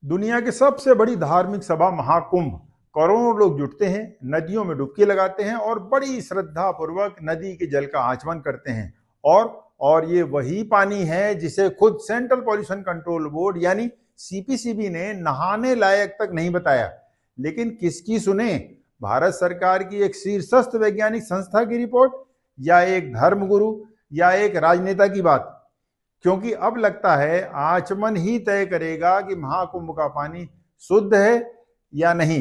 दुनिया की सबसे बड़ी धार्मिक सभा महाकुंभ, करोड़ों लोग जुटते हैं, नदियों में डुबकी लगाते हैं और बड़ी श्रद्धा पूर्वक नदी के जल का आचमन करते हैं। और ये वही पानी है जिसे खुद सेंट्रल पॉल्यूशन कंट्रोल बोर्ड यानी सीपीसीबी ने नहाने लायक तक नहीं बताया। लेकिन किसकी सुने, भारत सरकार की एक शीर्षस्थ वैज्ञानिक संस्था की रिपोर्ट या एक धर्मगुरु या एक राजनेता की बात? क्योंकि अब लगता है आचमन ही तय करेगा कि महाकुंभ का पानी शुद्ध है या नहीं।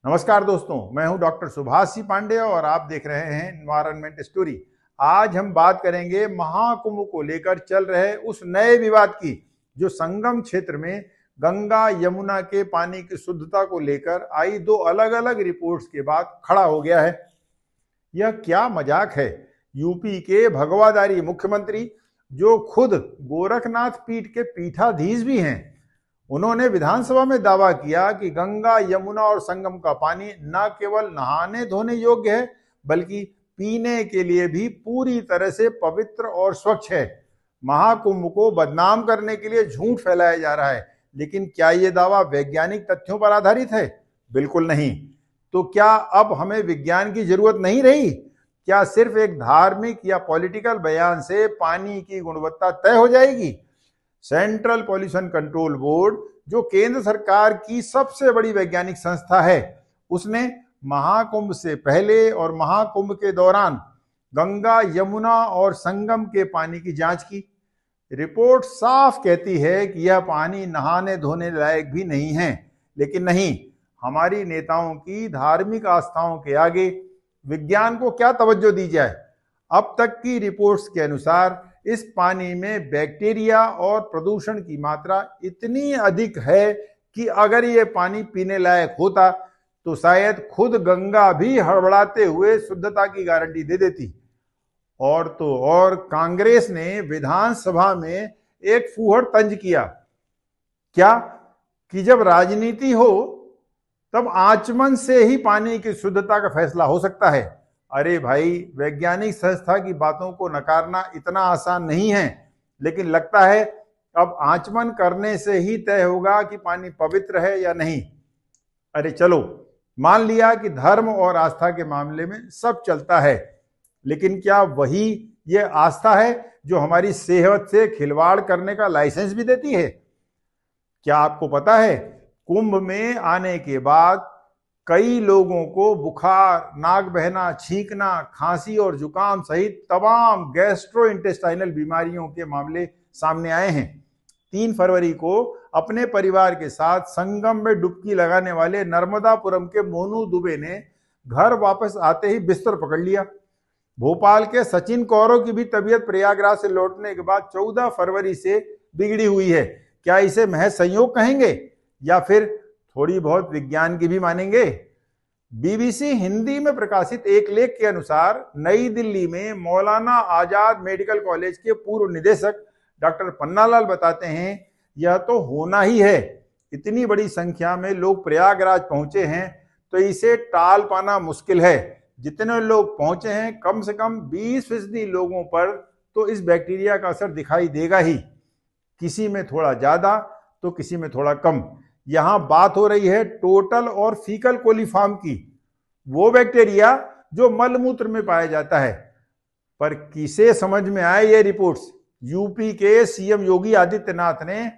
नमस्कार दोस्तों, मैं हूं डॉक्टर सुभाष सी पांडे और आप देख रहे हैं एनवायरनमेंट स्टोरी। आज हम बात करेंगे महाकुंभ को लेकर चल रहे उस नए विवाद की जो संगम क्षेत्र में गंगा यमुना के पानी की शुद्धता को लेकर आई दो अलग अलग रिपोर्ट्स के बाद खड़ा हो गया है। यह क्या मजाक है? यूपी के भगवाधारी मुख्यमंत्री, जो खुद गोरखनाथ पीठ के पीठाधीश भी हैं, उन्होंने विधानसभा में दावा किया कि गंगा यमुना और संगम का पानी न केवल नहाने धोने योग्य है बल्कि पीने के लिए भी पूरी तरह से पवित्र और स्वच्छ है। महाकुंभ को बदनाम करने के लिए झूठ फैलाया जा रहा है, लेकिन क्या यह दावा वैज्ञानिक तथ्यों पर आधारित है? बिल्कुल नहीं। तो क्या अब हमें विज्ञान की जरूरत नहीं रही? क्या सिर्फ एक धार्मिक या पॉलिटिकल बयान से पानी की गुणवत्ता तय हो जाएगी? सेंट्रल पॉल्यूशन कंट्रोल बोर्ड, जो केंद्र सरकार की सबसे बड़ी वैज्ञानिक संस्था है, उसने महाकुंभ से पहले और महाकुंभ के दौरान गंगा यमुना और संगम के पानी की जांच की। रिपोर्ट साफ कहती है कि यह पानी नहाने धोने लायक भी नहीं है। लेकिन नहीं, हमारी नेताओं की धार्मिक आस्थाओं के आगे विज्ञान को क्या तवज्जो दी जाए? अब तक की रिपोर्ट्स के अनुसार इस पानी में बैक्टीरिया और प्रदूषण की मात्रा इतनी अधिक है कि अगर ये पानी पीने लायक होता तो शायद खुद गंगा भी हड़बड़ाते हुए शुद्धता की गारंटी दे देती। और तो और कांग्रेस ने विधानसभा में एक फूहड़ तंज किया, क्या कि जब राजनीति हो तब आचमन से ही पानी की शुद्धता का फैसला हो सकता है। अरे भाई, वैज्ञानिक संस्था की बातों को नकारना इतना आसान नहीं है, लेकिन लगता है अब आचमन करने से ही तय होगा कि पानी पवित्र है या नहीं। अरे चलो, मान लिया कि धर्म और आस्था के मामले में सब चलता है, लेकिन क्या वही ये आस्था है जो हमारी सेहत से खिलवाड़ करने का लाइसेंस भी देती है? क्या आपको पता है, कुंभ में आने के बाद कई लोगों को बुखार, नाक बहना, छींकना, खांसी और जुकाम सहित तमाम गैस्ट्रोइंटेस्टाइनल बीमारियों के मामले सामने आए हैं। 3 फरवरी को अपने परिवार के साथ संगम में डुबकी लगाने वाले नर्मदापुरम के मोनू दुबे ने घर वापस आते ही बिस्तर पकड़ लिया। भोपाल के सचिन कौरों की भी तबीयत प्रयागराज से लौटने के बाद 14 फरवरी से बिगड़ी हुई है। क्या इसे महज संयोग कहेंगे या फिर थोड़ी बहुत विज्ञान की भी मानेंगे? बीबीसी हिंदी में प्रकाशित एक लेख के अनुसार नई दिल्ली में मौलाना आजाद मेडिकल कॉलेज के पूर्व निदेशक डॉक्टर पन्नालाल बताते हैं, यह तो होना ही है। इतनी बड़ी संख्या में लोग प्रयागराज पहुंचे हैं तो इसे टाल पाना मुश्किल है। जितने लोग पहुंचे हैं, कम से कम 20% लोगों पर तो इस बैक्टीरिया का असर दिखाई देगा ही, किसी में थोड़ा ज्यादा तो किसी में थोड़ा कम। यहां बात हो रही है टोटल और फीकल कोलीफॉर्म की, वो बैक्टीरिया जो मलमूत्र में पाया जाता है। पर किसे समझ में आए ये रिपोर्ट्स? यूपी के सीएम योगी आदित्यनाथ ने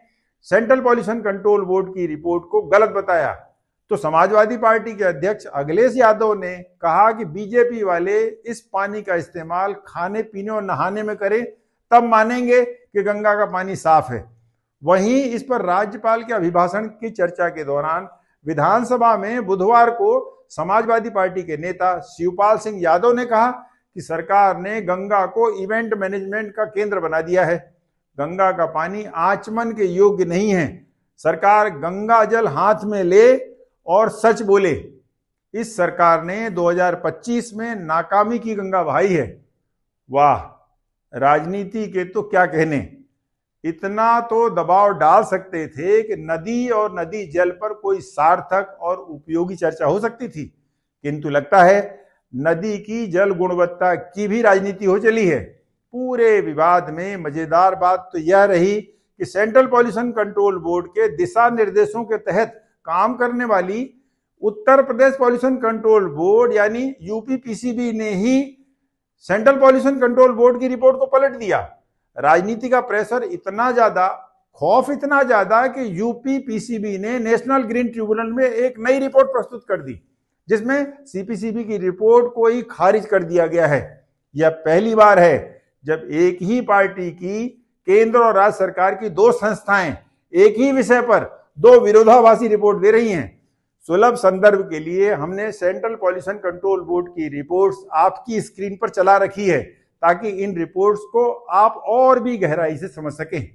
सेंट्रल पॉल्यूशन कंट्रोल बोर्ड की रिपोर्ट को गलत बताया, तो समाजवादी पार्टी के अध्यक्ष अखिलेश यादव ने कहा कि बीजेपी वाले इस पानी का इस्तेमाल खाने पीने और नहाने में करें, तब मानेंगे कि गंगा का पानी साफ है। वहीं इस पर राज्यपाल के अभिभाषण की चर्चा के दौरान विधानसभा में बुधवार को समाजवादी पार्टी के नेता शिवपाल सिंह यादव ने कहा कि सरकार ने गंगा को इवेंट मैनेजमेंट का केंद्र बना दिया है। गंगा का पानी आचमन के योग्य नहीं है। सरकार गंगा जल हाथ में ले और सच बोले। इस सरकार ने 2025 में नाकामी की गंगा बहाई है। वाह, राजनीति के तो क्या कहने। इतना तो दबाव डाल सकते थे कि नदी और नदी जल पर कोई सार्थक और उपयोगी चर्चा हो सकती थी, किंतु लगता है नदी की जल गुणवत्ता की भी राजनीति हो चली है। पूरे विवाद में मजेदार बात तो यह रही कि सेंट्रल पॉल्यूशन कंट्रोल बोर्ड के दिशा निर्देशों के तहत काम करने वाली Uttar Pradesh pollution control board यानी यूपीपीसीबी ने ही सेंट्रल पॉल्यूशन कंट्रोल बोर्ड की रिपोर्ट को पलट दिया। राजनीति का प्रेशर इतना ज्यादा, खौफ इतना ज्यादा कि यूपीपीसीबी ने नेशनल ग्रीन ट्रिब्यूनल में एक नई रिपोर्ट प्रस्तुत कर दी, जिसमें सीपीसीबी की रिपोर्ट को ही खारिज कर दिया गया है। यह पहली बार है जब एक ही पार्टी की केंद्र और राज्य सरकार की दो संस्थाएं एक ही विषय पर दो विरोधाभासी रिपोर्ट दे रही हैं। सुलभ संदर्भ के लिए हमने सेंट्रल पॉल्यूशन कंट्रोल बोर्ड की रिपोर्ट्स आपकी स्क्रीन पर चला रखी है, ताकि इन रिपोर्ट्स को आप और भी गहराई से समझ सकें।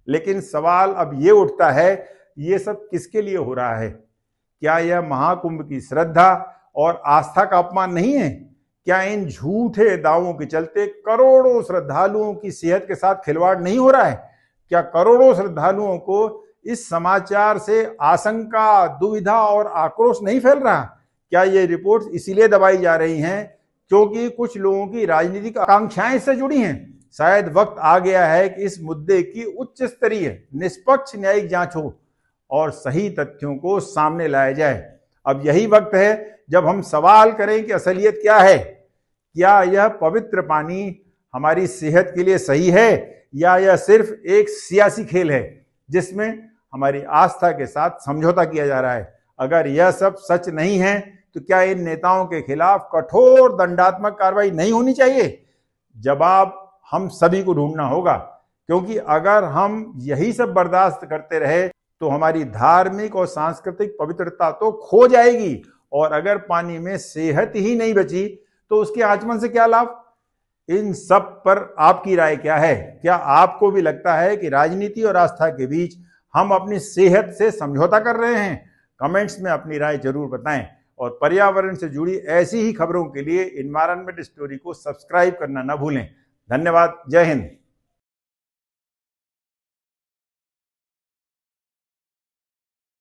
लेकिन सवाल अब ये उठता है, ये सब किसके लिए हो रहा है? क्या यह महाकुंभ की श्रद्धा और आस्था का अपमान नहीं है? क्या इन झूठे दावों के चलते करोड़ों श्रद्धालुओं की सेहत के साथ खिलवाड़ नहीं हो रहा है? क्या करोड़ों श्रद्धालुओं को इस समाचार से आशंका, दुविधा और आक्रोश नहीं फैल रहा? क्या ये रिपोर्ट्स इसीलिए दबाई जा रही हैं क्योंकि कुछ लोगों की राजनीतिक आकांक्षाएं इससे जुड़ी हैं? शायद वक्त आ गया है कि इस मुद्दे की उच्च स्तरीय निष्पक्ष न्यायिक जांच हो और सही तथ्यों को सामने लाया जाए। अब यही वक्त है जब हम सवाल करें कि असलियत क्या है। क्या यह पवित्र पानी हमारी सेहत के लिए सही है, या यह सिर्फ एक सियासी खेल है जिसमें हमारी आस्था के साथ समझौता किया जा रहा है? अगर यह सब सच नहीं है तो क्या इन नेताओं के खिलाफ कठोर दंडात्मक कार्रवाई नहीं होनी चाहिए? जवाब हम सभी को ढूंढना होगा, क्योंकि अगर हम यही सब बर्दाश्त करते रहे तो हमारी धार्मिक और सांस्कृतिक पवित्रता तो खो जाएगी, और अगर पानी में सेहत ही नहीं बची तो उसके आचमन से क्या लाभ? इन सब पर आपकी राय क्या है? क्या आपको भी लगता है कि राजनीति और आस्था के बीच हम अपनी सेहत से समझौता कर रहे हैं? कमेंट्स में अपनी राय जरूर बताएं, और पर्यावरण से जुड़ी ऐसी ही खबरों के लिए एनवायरनमेंट स्टोरी को सब्सक्राइब करना न भूलें। धन्यवाद। जय हिंद।